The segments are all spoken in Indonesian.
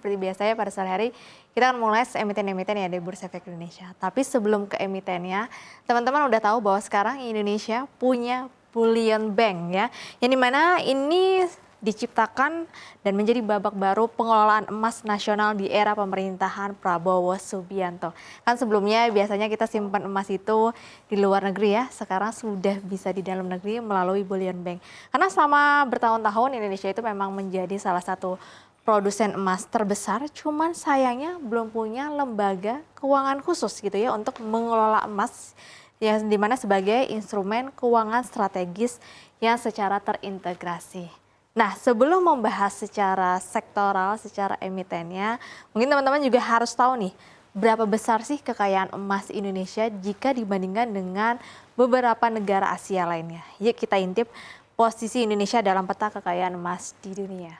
seperti biasanya pada sore hari kita akan mulai emiten-emiten ya dari Bursa Efek Indonesia. Tapi sebelum ke emitennya, teman-teman udah tahu bahwa sekarang Indonesia punya bullion bank ya, yang dimana ini diciptakan dan menjadi babak baru pengelolaan emas nasional di era pemerintahan Prabowo Subianto. Kan sebelumnya biasanya kita simpan emas itu di luar negeri ya, sekarang sudah bisa di dalam negeri melalui bullion bank. Karena selama bertahun-tahun Indonesia itu memang menjadi salah satu produsen emas terbesar, cuman sayangnya belum punya lembaga keuangan khusus gitu ya untuk mengelola emas yang dimana sebagai instrumen keuangan strategis yang secara terintegrasi. Nah, sebelum membahas secara sektoral, secara emitennya, mungkin teman-teman juga harus tahu nih, berapa besar sih kekayaan emas Indonesia jika dibandingkan dengan beberapa negara Asia lainnya. Yuk kita intip posisi Indonesia dalam peta kekayaan emas di dunia.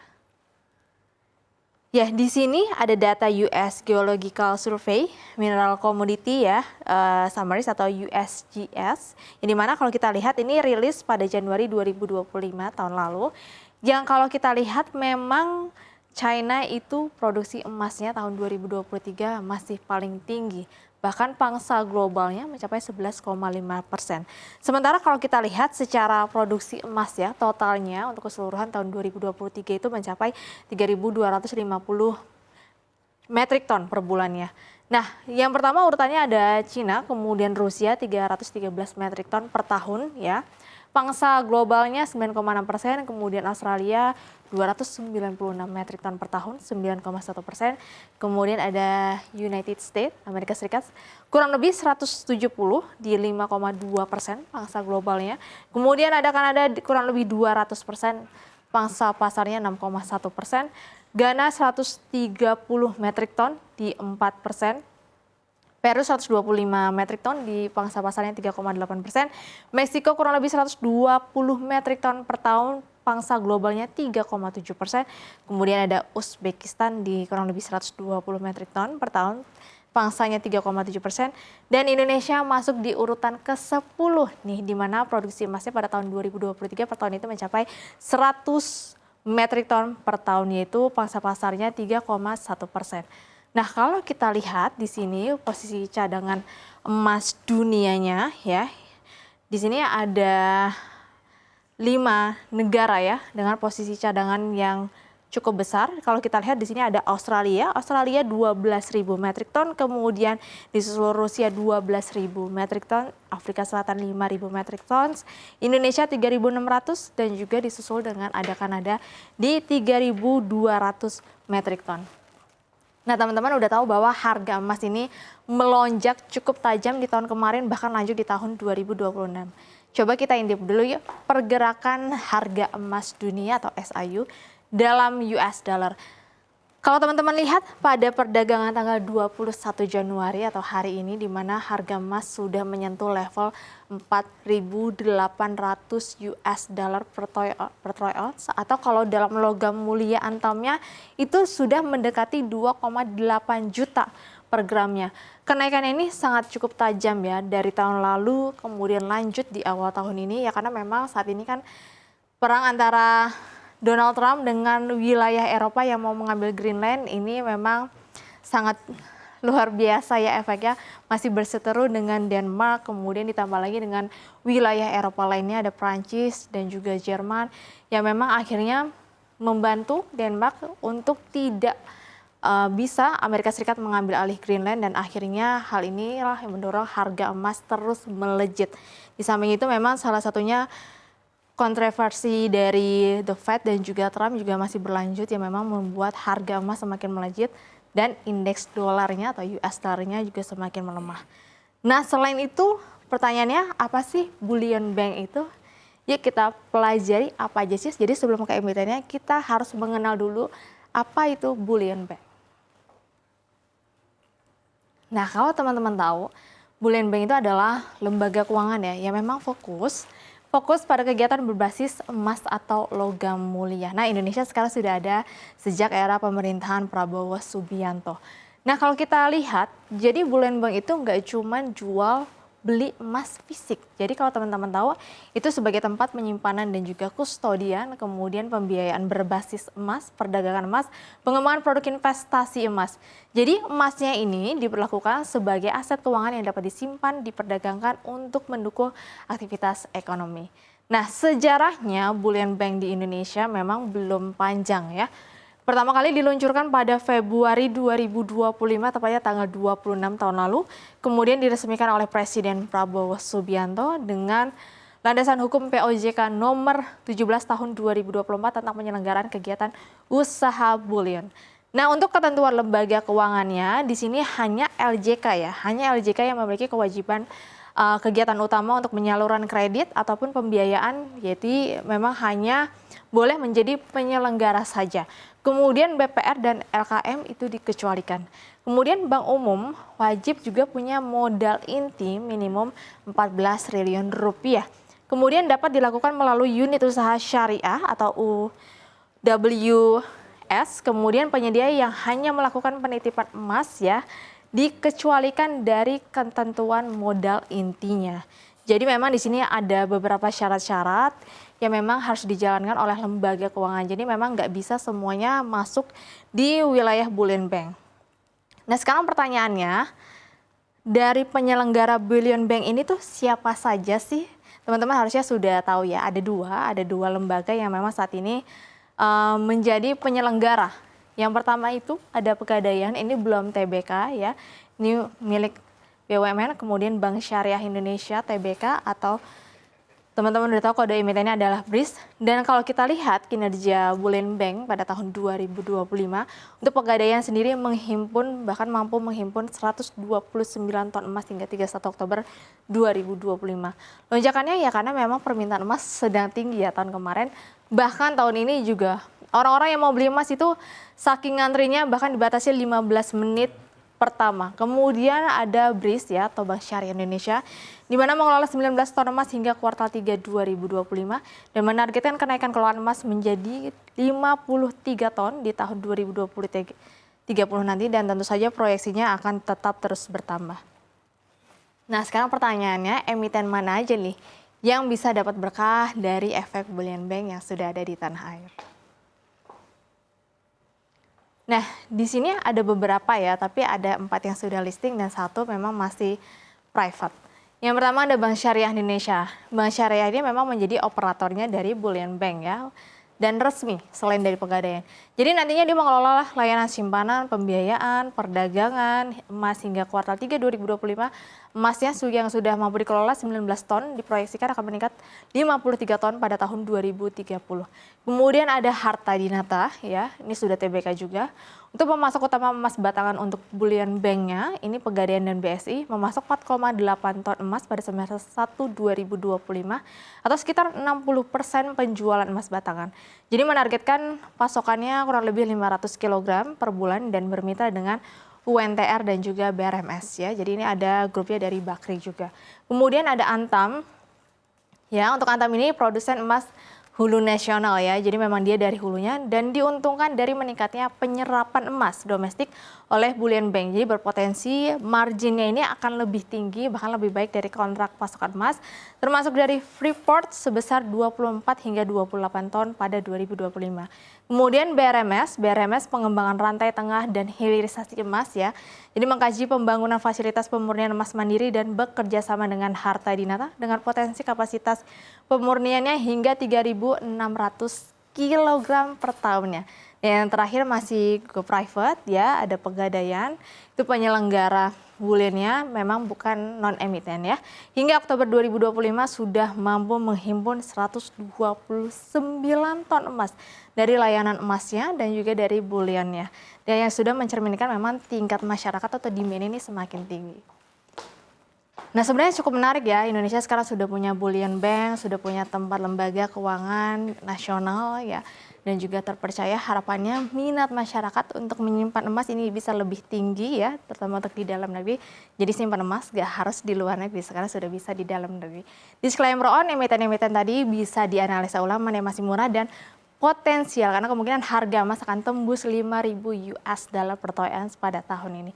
Ya, di sini ada data US Geological Survey, Mineral Commodity ya, Summaries atau USGS. Yang dimana kalau kita lihat ini rilis pada Januari 2025 tahun lalu. Yang kalau kita lihat memang China itu produksi emasnya tahun 2023 masih paling tinggi. Bahkan pangsa globalnya mencapai 11,5%. Sementara kalau kita lihat secara produksi emas ya, totalnya untuk keseluruhan tahun 2023 itu mencapai 3.250 metrik ton per bulannya. Nah, yang pertama urutannya ada Cina, kemudian Rusia 313 metrik ton per tahun ya. Pangsa globalnya 9,6%, kemudian Australia 296 metrik ton per tahun, 9,1%. Kemudian ada United States, Amerika Serikat, kurang lebih 170 di 5,2% pangsa globalnya. Kemudian ada Kanada kurang lebih 200%, pangsa pasarnya 6,1%. Ghana 130 metrik ton di 4%. Peru 125 metrik ton di pangsa pasarnya 3,8%. Meksiko kurang lebih 120 metrik ton per tahun, pangsa globalnya 3,7%. Kemudian ada Uzbekistan di kurang lebih 120 metrik ton per tahun, pangsanya 3,7%. Dan Indonesia masuk di urutan ke-10 nih, di mana produksi emasnya pada tahun 2023 per tahun itu mencapai 100 metrik ton per tahun, yaitu pangsa pasarnya 3,1%. Nah, kalau kita lihat di sini posisi cadangan emas dunianya ya. Di sini ada 5 negara ya dengan posisi cadangan yang cukup besar. Kalau kita lihat di sini ada Australia 12.000 metrik ton, kemudian di seluruh Rusia 12.000 metrik ton, Afrika Selatan 5.000 metrik ton, Indonesia 3.600 dan juga disusul dengan ada Kanada di 3.200 metrik ton. Nah, teman-teman udah tahu bahwa harga emas ini melonjak cukup tajam di tahun kemarin, bahkan lanjut di tahun 2026. Coba kita intip dulu yuk pergerakan harga emas dunia atau SIU dalam US dollar. Kalau teman-teman lihat pada perdagangan tanggal 21 Januari atau hari ini, di mana harga emas sudah menyentuh level 4.800 US dollar per troy ounce, atau kalau dalam logam mulia antamnya itu sudah mendekati 2,8 juta per gramnya. Kenaikan ini sangat cukup tajam ya dari tahun lalu kemudian lanjut di awal tahun ini ya, karena memang saat ini kan perang antara Donald Trump dengan wilayah Eropa yang mau mengambil Greenland ini memang sangat luar biasa ya efeknya, masih berseteru dengan Denmark, kemudian ditambah lagi dengan wilayah Eropa lainnya ada Prancis dan juga Jerman yang memang akhirnya membantu Denmark untuk tidak bisa Amerika Serikat mengambil alih Greenland, dan akhirnya hal inilah yang mendorong harga emas terus melejit. Di samping itu memang salah satunya kontroversi dari The Fed dan juga Trump juga masih berlanjut yang memang membuat harga emas semakin melejit dan indeks dolarnya atau US dollarnya juga semakin melemah. Nah, selain itu pertanyaannya apa sih bullion bank itu? Yuk kita pelajari apa aja sih. Jadi sebelum ke emitennya kita harus mengenal dulu apa itu bullion bank. Nah, kalau teman-teman tahu, bullion bank itu adalah lembaga keuangan ya yang memang fokus pada kegiatan berbasis emas atau logam mulia. Nah, Indonesia sekarang sudah ada sejak era pemerintahan Prabowo Subianto. Nah, kalau kita lihat, jadi bullion bank itu nggak cuma jual beli emas fisik. Jadi kalau teman-teman tahu, itu sebagai tempat penyimpanan dan juga kustodian, kemudian pembiayaan berbasis emas, perdagangan emas, pengembangan produk investasi emas. Jadi emasnya ini diperlakukan sebagai aset keuangan yang dapat disimpan, diperdagangkan untuk mendukung aktivitas ekonomi. Nah, sejarahnya bullion bank di Indonesia memang belum panjang ya. Pertama kali diluncurkan pada Februari 2025, tepatnya tanggal 26 tahun lalu. Kemudian diresmikan oleh Presiden Prabowo Subianto dengan landasan hukum POJK nomor 17 tahun 2024 tentang penyelenggaraan kegiatan usaha bullion. Nah, untuk ketentuan lembaga keuangannya, di sini hanya LJK ya, hanya LJK yang memiliki kewajiban kegiatan utama untuk penyaluran kredit ataupun pembiayaan, yaitu memang hanya boleh menjadi penyelenggara saja. Kemudian BPR dan LKM itu dikecualikan. Kemudian Bank Umum wajib juga punya modal inti minimum 14 triliun rupiah. Kemudian dapat dilakukan melalui unit usaha syariah atau UWS. Kemudian penyedia yang hanya melakukan penitipan emas ya dikecualikan dari ketentuan modal intinya. Jadi memang di sini ada beberapa syarat-syarat yang memang harus dijalankan oleh lembaga keuangan. Jadi memang nggak bisa semuanya masuk di wilayah bullion bank. Nah sekarang pertanyaannya, dari penyelenggara bullion bank ini tuh siapa saja sih? Teman-teman harusnya sudah tahu ya, ada dua lembaga yang memang saat ini menjadi penyelenggara. Yang pertama itu ada Pegadaian, ini belum TBK ya, ini milik BUMN, kemudian Bank Syariah Indonesia TBK atau teman-teman udah tahu kode emitennya adalah BRIS. Dan kalau kita lihat kinerja bullion bank pada tahun 2025, untuk Pegadaian sendiri bahkan mampu menghimpun 129 ton emas hingga 31 Oktober 2025. Lonjakannya ya karena memang permintaan emas sedang tinggi ya tahun kemarin. Bahkan tahun ini juga orang-orang yang mau beli emas itu saking ngantrinya bahkan dibatasi 15 menit pertama. Kemudian ada BRIS ya atau Bank Syariah Indonesia di mana mengelola 19 ton emas hingga kuartal 3 2025 dan menargetkan kenaikan kelolaan emas menjadi 53 ton di tahun 2030 nanti dan tentu saja proyeksinya akan tetap terus bertambah. Nah, sekarang pertanyaannya, emiten mana aja nih yang bisa dapat berkah dari efek bullion bank yang sudah ada di tanah air? Nah, di sini ada beberapa ya, tapi ada 4 yang sudah listing dan 1 memang masih private. Yang pertama ada Bank Syariah Indonesia. Bank Syariah ini memang menjadi operatornya dari bullion bank ya, dan resmi selain dari Pegadaian. Jadi nantinya dia mengelola layanan simpanan, pembiayaan, perdagangan, emas hingga kuartal 3 2025. Emasnya yang sudah mampu dikelola 19 ton diproyeksikan akan meningkat 53 ton pada tahun 2030. Kemudian ada Harta Dinata ya, ini sudah TBK juga. Untuk pemasok utama emas batangan untuk bullion banknya, ini Pegadaian dan BSI memasok 4,8 ton emas pada semester 1 2025 atau sekitar 60% penjualan emas batangan. Jadi menargetkan pasokannya kurang lebih 500 kg per bulan dan bermitra dengan UNTR dan juga BRMS ya. Jadi ini ada grupnya dari Bakri juga. Kemudian ada Antam. Ya, untuk Antam ini produsen emas hulu nasional ya, jadi memang dia dari hulunya dan diuntungkan dari meningkatnya penyerapan emas domestik oleh bullion bank. Jadi berpotensi marginnya ini akan lebih tinggi, bahkan lebih baik dari kontrak pasokan emas, termasuk dari Freeport sebesar 24 hingga 28 ton pada 2025. Kemudian BRMS pengembangan rantai tengah dan hilirisasi emas ya. Jadi mengkaji pembangunan fasilitas pemurnian emas mandiri dan bekerja sama dengan Harta Dinata dengan potensi kapasitas pemurniannya hingga 3.600 kg per tahunnya. Dan yang terakhir masih go private ya, ada Pegadaian, itu penyelenggara bullionnya memang bukan non-emiten ya. Hingga Oktober 2025 sudah mampu menghimpun 129 ton emas dari layanan emasnya dan juga dari bullionnya. Dan yang sudah mencerminkan memang tingkat masyarakat atau demand ini semakin tinggi. Nah sebenarnya cukup menarik ya, Indonesia sekarang sudah punya bullion bank, sudah punya tempat lembaga keuangan nasional ya, dan juga terpercaya. Harapannya minat masyarakat untuk menyimpan emas ini bisa lebih tinggi ya, terutama untuk di dalam negeri. Jadi simpan emas gak harus di luar negeri, sekarang sudah bisa di dalam negeri. Disclaimer on, emiten-emiten tadi bisa dianalisa ulang mana yang masih murah dan potensial, karena kemungkinan harga emas akan tembus 5.000 US dollar per troy ounce pada tahun ini.